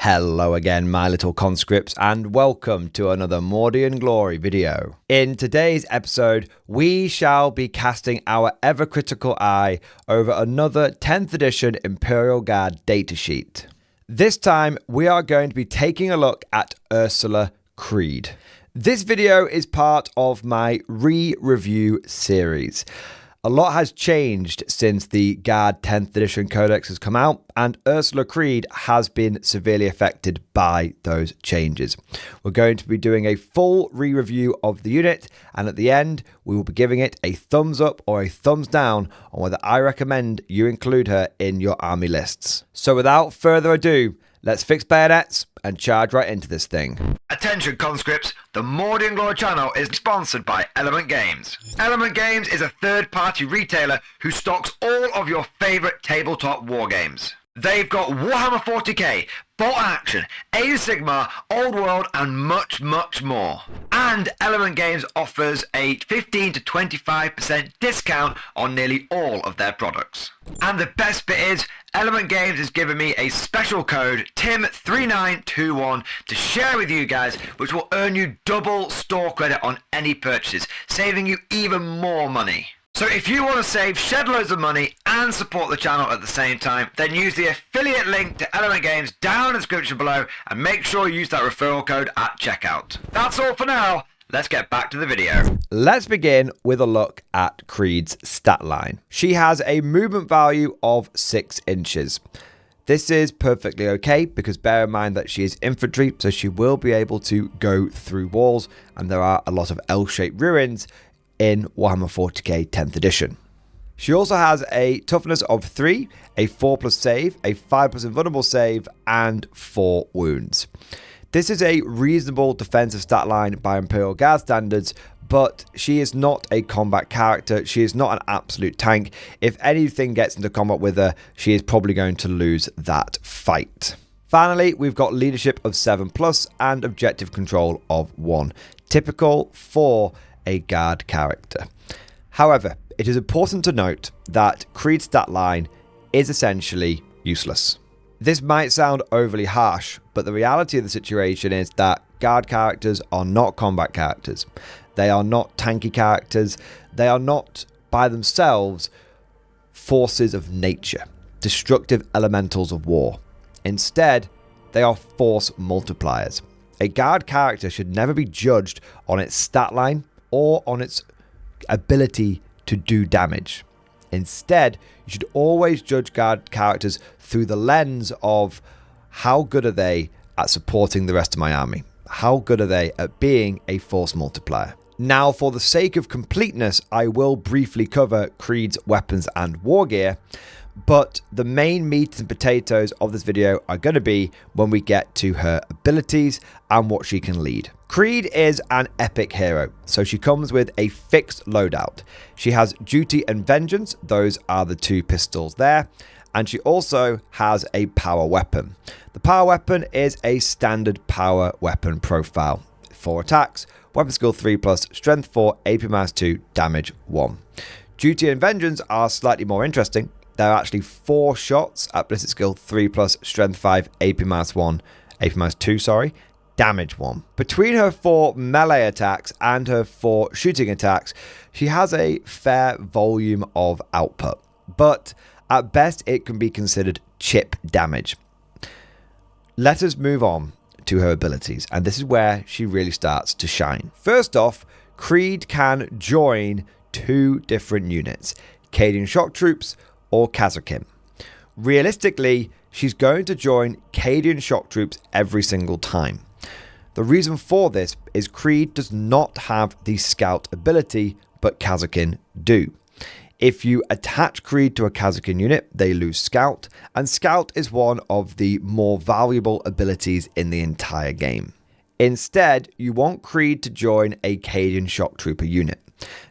Hello again, my little conscripts, and welcome to another Mordian Glory video. In today's episode, we shall be casting our ever-critical eye over another 10th edition Imperial Guard datasheet. This time, we are going to be taking a look at Usurla Creed. This video is part of my re-review series. A lot has changed since the Guard 10th edition codex has come out, and Usurla Creed has been severely affected by those changes. We're going to be doing a full re-review of the unit, and at the end, we will be giving it a thumbs up or a thumbs down on whether I recommend you include her in your army lists. So without further ado, let's fix bayonets and charge right into this thing. Attention conscripts, the Mordian Glory channel is sponsored by Element Games. Element Games is a third-party retailer who stocks all of your favourite tabletop war games. They've got Warhammer 40k, Bolt Action, Age of Sigmar, Old World and much more. And Element Games offers a 15 to 25% discount on nearly all of their products. And the best bit is, Element Games has given me a special code, TIM3921, to share with you guys, which will earn you double store credit on any purchases, saving you even more money. So if you want to save shed loads of money and support the channel at the same time, then use the affiliate link to Element Games down in the description below and make sure you use that referral code at checkout. That's all for now. Let's get back to the video. Let's begin with a look at Creed's stat line. She has a movement value of 6 inches. This is perfectly okay because bear in mind that she is infantry, so she will be able to go through walls, and there are a lot of L-shaped ruins in Warhammer 40k 10th edition. She also has a toughness of 3, a 4+ save, a 5+ invulnerable save, and 4 wounds. This is a reasonable defensive stat line by Imperial Guard standards, but she is not a combat character. She is not an absolute tank. If anything gets into combat with her, she is probably going to lose that fight. Finally, we've got leadership of 7+ and objective control of 1. Typical for a guard character. However, it is important to note that Creed's stat line is essentially useless. This might sound overly harsh, but the reality of the situation is that guard characters are not combat characters. They are not tanky characters. They are not, by themselves, forces of nature, destructive elementals of war. Instead, they are force multipliers. A guard character should never be judged on its stat line or on its ability to do damage. Instead, you should always judge guard characters through the lens of how good are they at supporting the rest of my army? How good are they at being a force multiplier? Now, for the sake of completeness, I will briefly cover Creed's weapons and war gear, but the main meat and potatoes of this video are going to be when we get to her abilities and what she can lead. Creed is an epic hero, so she comes with a fixed loadout. She has Duty and Vengeance, those are the 2 pistols there, and she also has a power weapon. The power weapon is a standard power weapon profile. 4 attacks, weapon skill 3+, strength 4, AP 2, damage 1. Duty and Vengeance are slightly more interesting. There are actually 4 shots at ballistic skill 3+, strength 5, AP 1, AP 2, damage 1. Between her 4 melee attacks and her 4 shooting attacks, she has a fair volume of output, but at best it can be considered chip damage. Let us move on to her abilities, and this is where she really starts to shine. First off, Creed can join 2 different units, Cadian Shock Troops or Kazakin. Realistically, she's going to join Cadian Shock Troops every single time. The reason for this is Creed does not have the Scout ability, but Kazakin do. If you attach Creed to a Kazakin unit, they lose Scout, and Scout is one of the more valuable abilities in the entire game. Instead, you want Creed to join a Cadian Shock Trooper unit.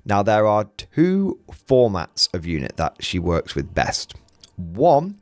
Now, there are 2 formats of unit that she works with best. One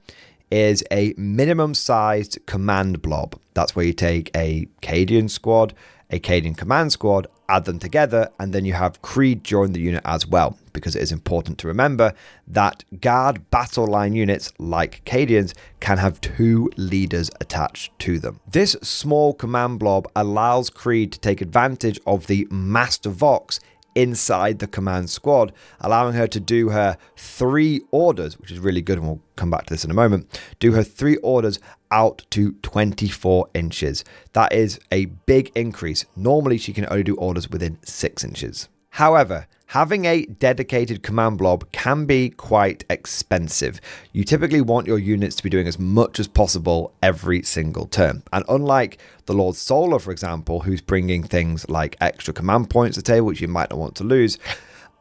is a minimum sized command blob. That's where you take a Cadian squad, a Cadian command squad, add them together, and then you have Creed join the unit as well, because it is important to remember that guard battle line units like Cadians can have 2 leaders attached to them. This small command blob allows Creed to take advantage of the Master Vox inside the command squad, allowing her to do her 3 orders, which is really good, and we'll come back to this in a moment, do her 3 orders out to 24 inches. That is a big increase. Normally she can only do orders within 6 inches. However, having a dedicated command blob can be quite expensive. You typically want your units to be doing as much as possible every single turn. And unlike the Lord Solar, for example, who's bringing things like extra command points to the table, which you might not want to lose,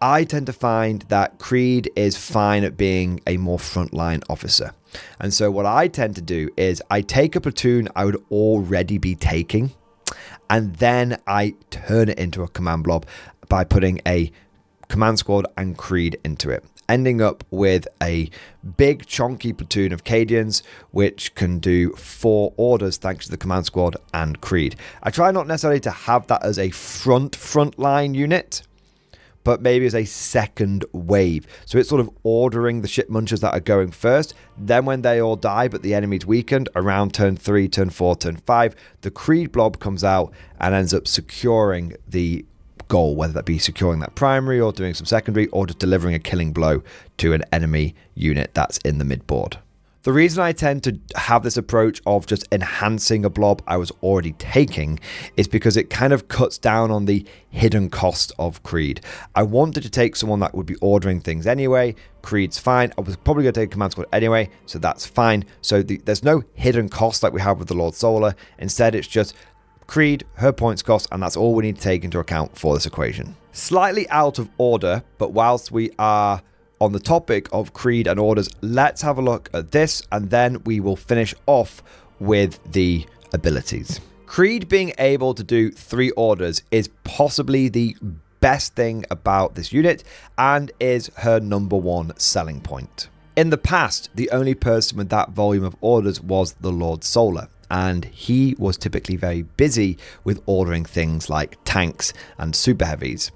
I tend to find that Creed is fine at being a more frontline officer. And so what I tend to do is I take a platoon I would already be taking, and then I turn it into a command blob by putting a command squad and Creed into it, ending up with a big chunky platoon of Cadians, which can do 4 orders thanks to the command squad and Creed. I try not necessarily to have that as a front line unit, but maybe as a second wave. So it's sort of ordering the ship munchers that are going first. Then when they all die, but the enemy's weakened, around turn 3, turn 4, turn 5, the Creed blob comes out and ends up securing the goal, whether that be securing that primary or doing some secondary or just delivering a killing blow to an enemy unit that's in the mid-board. The reason I tend to have this approach of just enhancing a blob I was already taking is because it kind of cuts down on the hidden cost of Creed. I wanted to take someone that would be ordering things anyway. Creed's fine. I was probably going to take a command squad anyway, so that's fine. So there's no hidden cost like we have with the Lord Solar. Instead, it's just Creed, her points cost, and that's all we need to take into account for this equation. Slightly out of order, but whilst we are on the topic of Creed and orders, let's have a look at this, and then we will finish off with the abilities. Creed being able to do 3 orders is possibly the best thing about this unit and is her number 1 selling point. In the past, the only person with that volume of orders was the Lord Solar, and he was typically very busy with ordering things like tanks and super heavies.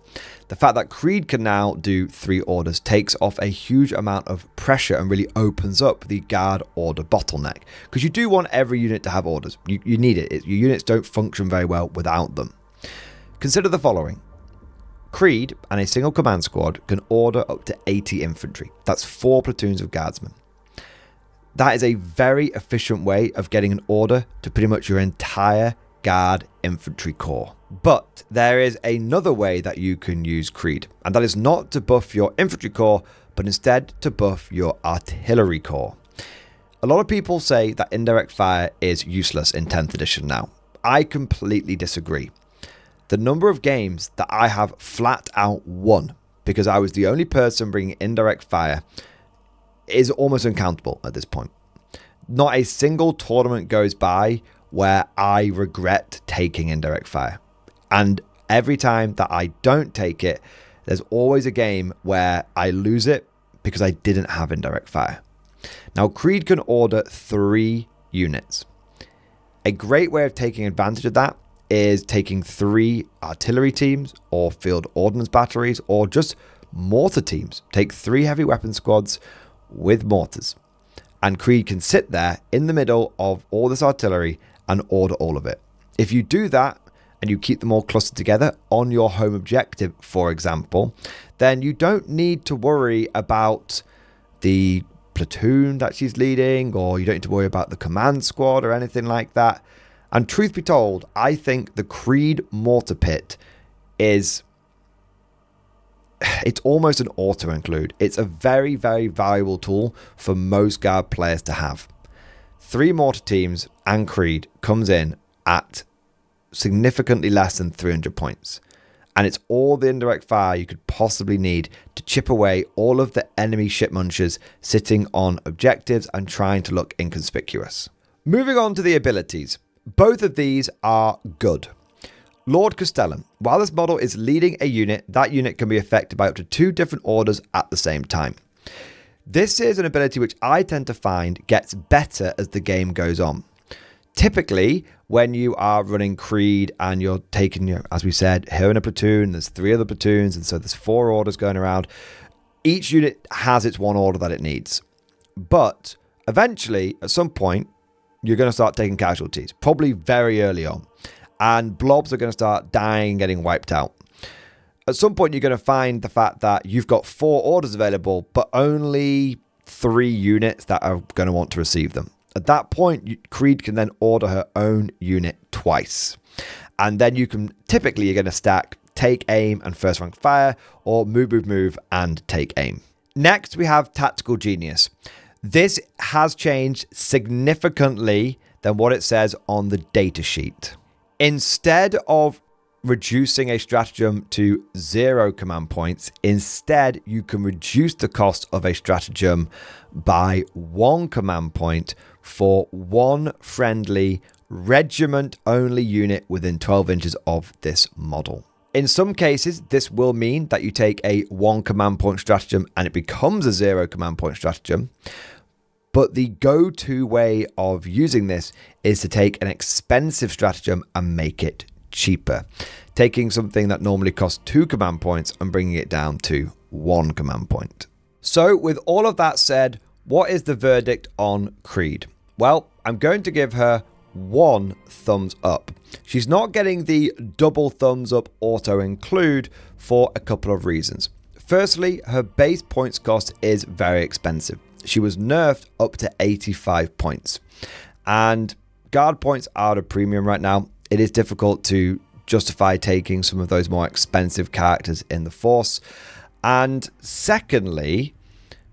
The fact that Creed can now do 3 orders takes off a huge amount of pressure and really opens up the guard order bottleneck, because you do want every unit to have orders. You need it. Your units don't function very well without them. Consider the following. Creed and a single command squad can order up to 80 infantry. That's 4 platoons of guardsmen. That is a very efficient way of getting an order to pretty much your entire guard infantry corps. But there is another way that you can use Creed, and that is not to buff your infantry corps, but instead to buff your artillery corps. A lot of people say that indirect fire is useless in 10th edition now. I completely disagree. The number of games that I have flat out won because I was the only person bringing indirect fire is almost uncountable at this point. Not a single tournament goes by where I regret taking indirect fire. And every time that I don't take it, there's always a game where I lose it because I didn't have indirect fire. Now, Creed can order 3 units. A great way of taking advantage of that is taking 3 artillery teams or field ordnance batteries or just mortar teams. Take 3 heavy weapon squads with mortars. And Creed can sit there in the middle of all this artillery and order all of it. If you do that and you keep them all clustered together on your home objective, for example, then you don't need to worry about the platoon that she's leading, or you don't need to worry about the command squad or anything like that. And truth be told, I think the Creed mortar pit it's almost an auto include. It's a very, very valuable tool for most guard players to have. 3 mortar teams and Creed comes in at significantly less than 300 points. And it's all the indirect fire you could possibly need to chip away all of the enemy ship munchers sitting on objectives and trying to look inconspicuous. Moving on to the abilities. Both of these are good. Lord Castellan. While this model is leading a unit, that unit can be affected by up to 2 different orders at the same time. This is an ability which I tend to find gets better as the game goes on. Typically, when you are running Creed and you're taking, as we said, here in a platoon, there's 3 other platoons, and so there's 4 orders going around. Each unit has its one order that it needs. But eventually, at some point, you're going to start taking casualties, probably very early on. And blobs are going to start dying and getting wiped out. At some point, you're going to find the fact that you've got 4 orders available, but only 3 units that are going to want to receive them. At that point, Creed can then order her own unit twice. And then you're going to stack take aim and first rank fire, or move and take aim. Next, we have Tactical Genius. This has changed significantly than what it says on the datasheet. Instead of reducing a stratagem to 0 command points, instead you can reduce the cost of a stratagem by 1 command point for 1 friendly regiment-only unit within 12 inches of this model. In some cases, this will mean that you take a 1 command point stratagem and it becomes a 0 command point stratagem. But the go-to way of using this is to take an expensive stratagem and make it cheaper. Taking something that normally costs 2 command points and bringing it down to 1 command point. So with all of that said, what is the verdict on Creed? Well, I'm going to give her 1 thumbs up. She's not getting the double thumbs up auto include for a couple of reasons. Firstly, her base points cost is very expensive. She was nerfed up to 85 points. And guard points are at a premium right now. It is difficult to justify taking some of those more expensive characters in the force. And secondly,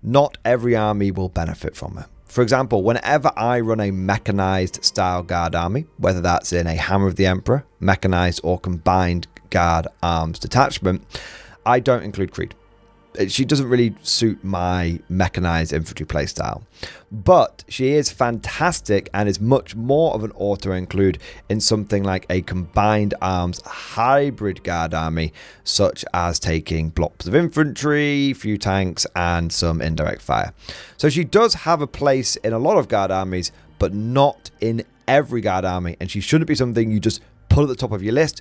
not every army will benefit from her. For example, whenever I run a mechanized style guard army, whether that's in a Hammer of the Emperor, mechanized or combined guard arms detachment, I don't include Creed. She doesn't really suit my mechanized infantry playstyle, but she is fantastic and is much more of an auto include in something like a combined arms hybrid guard army, such as taking blocks of infantry, few tanks, and some indirect fire. So she does have a place in a lot of guard armies, but not in every guard army, and she shouldn't be something you just put at the top of your list.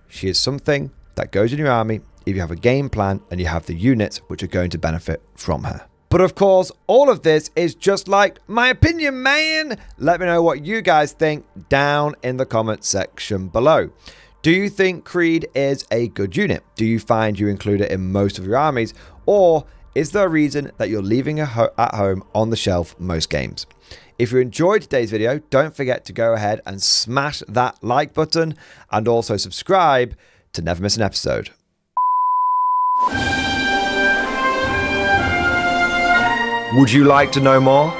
She is something that goes in your army if you have a game plan and you have the units which are going to benefit from her. But of course, all of this is just like my opinion, man. Let me know what you guys think down in the comment section below. Do you think Creed is a good unit? Do you find you include it in most of your armies? Or is there a reason that you're leaving her at home on the shelf most games? If you enjoyed today's video, don't forget to go ahead and smash that like button and also subscribe to never miss an episode. Would you like to know more?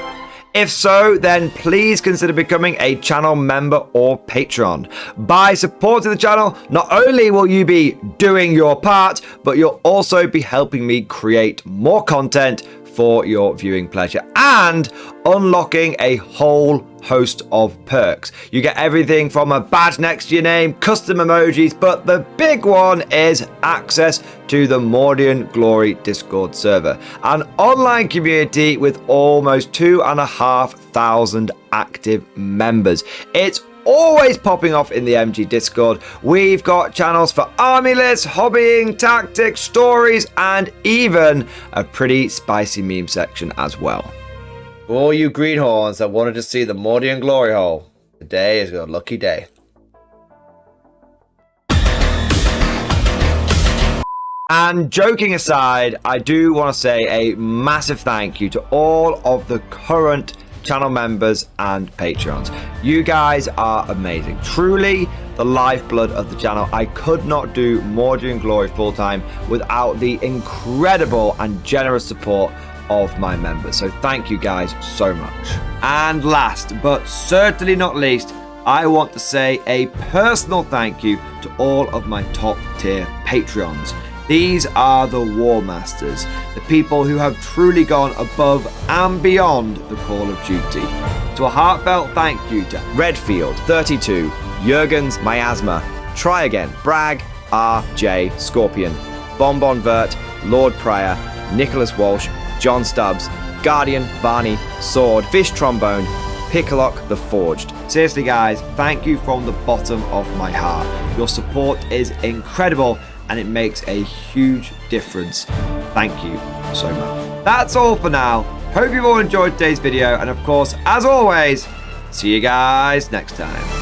If so, then please consider becoming a channel member or patron. By supporting the channel, not only will you be doing your part, but you'll also be helping me create more content for your viewing pleasure and unlocking a whole host of perks. You get everything from a badge next to your name, custom emojis, but the big one is access to the Mordian Glory Discord server, an online community with almost 2,500 active members. It's always popping off in the MG Discord. We've got channels for army lists, hobbying, tactics, stories, and even a pretty spicy meme section as well. For all you greenhorns that wanted to see the Mordian glory hole, today is your lucky day. And joking aside, I do want to say a massive thank you to all of the current channel members and patrons. You guys are amazing, truly the lifeblood of the channel. I could not do Mordian Glory full time without the incredible and generous support of my members, so thank you guys so much. And last but certainly not least, I want to say a personal thank you to all of my top tier Patreons. These are the War Masters, the people who have truly gone above and beyond the call of duty. So a heartfelt thank you to Redfield, 32, Jurgens, Miasma, Try Again, Bragg, RJ, Scorpion, Bonbon Vert, Lord Pryor, Nicholas Walsh, John Stubbs, Guardian, Varney, Sword, Fish Trombone, Pickalock the Forged. Seriously guys, thank you from the bottom of my heart. Your support is incredible and it makes a huge difference. Thank you so much. That's all for now. Hope you've all enjoyed today's video, and of course, as always, see you guys next time.